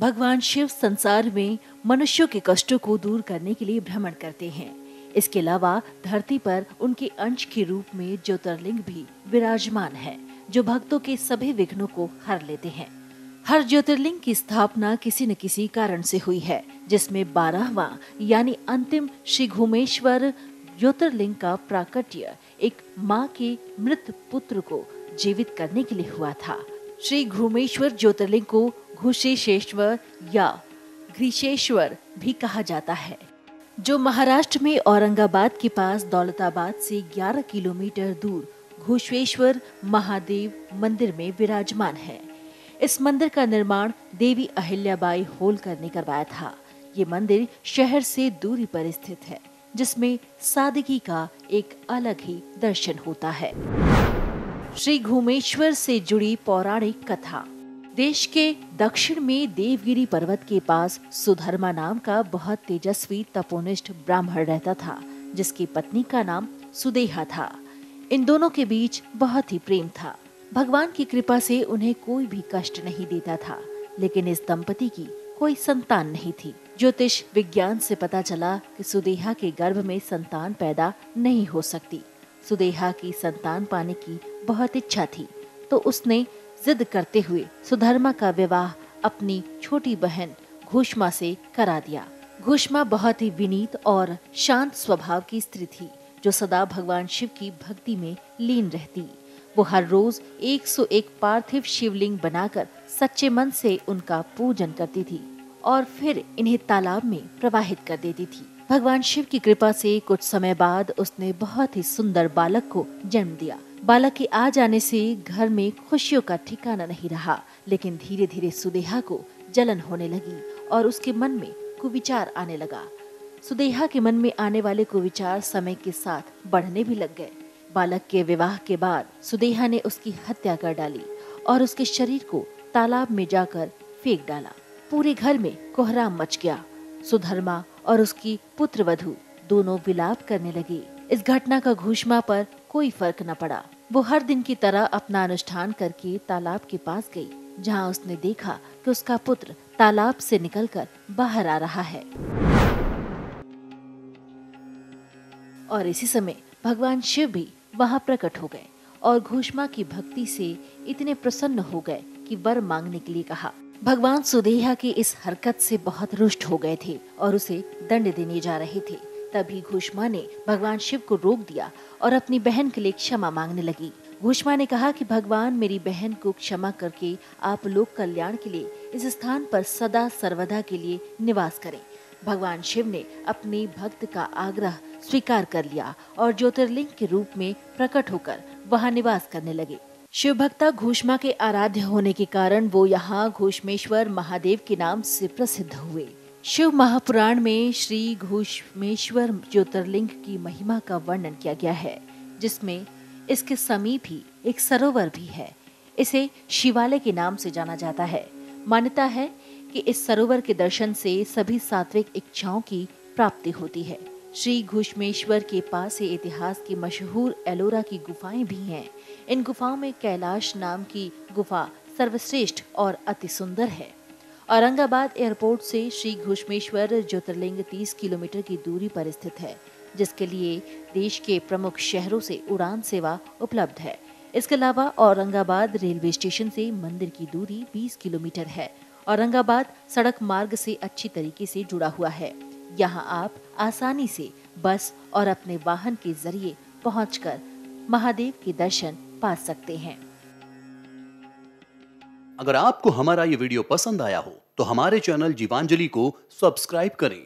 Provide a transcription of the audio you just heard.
भगवान शिव संसार में मनुष्यों के कष्टों को दूर करने के लिए भ्रमण करते हैं। इसके अलावा धरती पर उनके अंश के रूप में ज्योतिर्लिंग भी विराजमान है, जो भक्तों के सभी विघ्नों को हर लेते हैं। हर ज्योतिर्लिंग की स्थापना किसी न किसी कारण से हुई है, जिसमें 12वां यानी अंतिम श्री घूमेश्वर ज्योतिर्लिंग का प्राकट्य एक माँ के मृत पुत्र को जीवित करने के लिए हुआ था। श्री घूमेश्वर ज्योतिर्लिंग को घुशेश्वर या घृशेश्वर भी कहा जाता है, जो महाराष्ट्र में औरंगाबाद के पास दौलताबाद से 11 किलोमीटर दूर घुशेश्वर महादेव मंदिर में विराजमान है। इस मंदिर का निर्माण देवी अहिल्याबाई होलकर ने करवाया था। ये मंदिर शहर से दूरी पर स्थित है, जिसमें सादगी का एक अलग ही दर्शन होता है। श्री घूमेश्वर से जुड़ी पौराणिक कथा। देश के दक्षिण में देवगिरी पर्वत के पास सुधर्मा नाम का बहुत तेजस्वी तपोनिष्ठ ब्राह्मण रहता था, जिसकी पत्नी का नाम सुदेहा था। इन दोनों के बीच बहुत ही प्रेम था। भगवान की कृपा से उन्हें कोई भी कष्ट नहीं देता था, लेकिन इस दंपति की कोई संतान नहीं थी। ज्योतिष विज्ञान से पता चला कि सुदेहा के गर्भ में संतान पैदा नहीं हो सकती। सुदेहा की संतान पाने की बहुत इच्छा थी, तो उसने जिद करते हुए सुधर्मा का विवाह अपनी छोटी बहन घुष्मा से करा दिया। घुष्मा बहुत ही विनीत और शांत स्वभाव की स्त्री थी, जो सदा भगवान शिव की भक्ति में लीन रहती। वो हर रोज 101 पार्थिव शिवलिंग बनाकर सच्चे मन से उनका पूजन करती थी और फिर इन्हें तालाब में प्रवाहित कर देती थी। भगवान शिव की कृपा से कुछ समय बाद उसने बहुत ही सुंदर बालक को जन्म दिया। बालक के आ जाने से घर में खुशियों का ठिकाना नहीं रहा, लेकिन धीरे धीरे सुदेहा को जलन होने लगी और उसके मन में कुविचार आने लगा। सुदेहा के मन में आने वाले कुविचार समय के साथ बढ़ने भी लग गए। बालक के विवाह के बाद सुदेहा ने उसकी हत्या कर डाली और उसके शरीर को तालाब में जाकर फेंक डाला। पूरे घर में कोहराम मच गया। सुधर्मा और उसकी पुत्र वधू दोनों विलाप करने लगे। इस घटना का घुष्मा पर कोई फर्क न पड़ा। वो हर दिन की तरह अपना अनुष्ठान करके तालाब के पास गई, जहाँ उसने देखा कि उसका पुत्र तालाब से निकलकर बाहर आ रहा है। और इसी समय भगवान शिव भी वहाँ प्रकट हो गए और घुष्मा की भक्ति से इतने प्रसन्न हो गए कि वर मांगने के लिए कहा। भगवान सुदेहा की इस हरकत से बहुत रुष्ट हो गए थे और उसे दंड देने जा रहे थे। तभी घुष्मा ने भगवान शिव को रोक दिया और अपनी बहन के लिए क्षमा मांगने लगी। घुष्मा ने कहा कि भगवान, मेरी बहन को क्षमा करके आप लोक कल्याण के लिए इस स्थान पर सदा सर्वदा के लिए निवास करें। भगवान शिव ने अपने भक्त का आग्रह स्वीकार कर लिया और ज्योतिर्लिंग के रूप में प्रकट होकर वहाँ निवास करने लगे। शिव भक्ता घुष्मा के आराध्य होने के कारण वो यहाँ घुष्मेश्वर महादेव के नाम से प्रसिद्ध हुए। शिव महापुराण में श्री घुष्मेश्वर ज्योतिर्लिंग की महिमा का वर्णन किया गया है, जिसमें इसके समीप ही एक सरोवर भी है। इसे शिवालय के नाम से जाना जाता है। मान्यता है कि इस सरोवर के दर्शन से सभी सात्विक इच्छाओं की प्राप्ति होती है। श्री घुष्मेश्वर के पास से इतिहास की मशहूर एलोरा की गुफाएं भी हैं। इन गुफाओं में कैलाश नाम की गुफा सर्वश्रेष्ठ और अति सुंदर है। औरंगाबाद एयरपोर्ट से श्री घुष्मेश्वर ज्योतिर्लिंग 30 किलोमीटर की दूरी पर स्थित है, जिसके लिए देश के प्रमुख शहरों से उड़ान सेवा उपलब्ध है। इसके अलावा औरंगाबाद रेलवे स्टेशन से मंदिर की दूरी 20 किलोमीटर है। औरंगाबाद सड़क मार्ग से अच्छी तरीके से जुड़ा हुआ है। यहाँ आप आसानी से बस और अपने वाहन के जरिए पहुंचकर महादेव के दर्शन पा सकते हैं। अगर आपको हमारा ये वीडियो पसंद आया हो तो हमारे चैनल जीवांजलि को सब्सक्राइब करें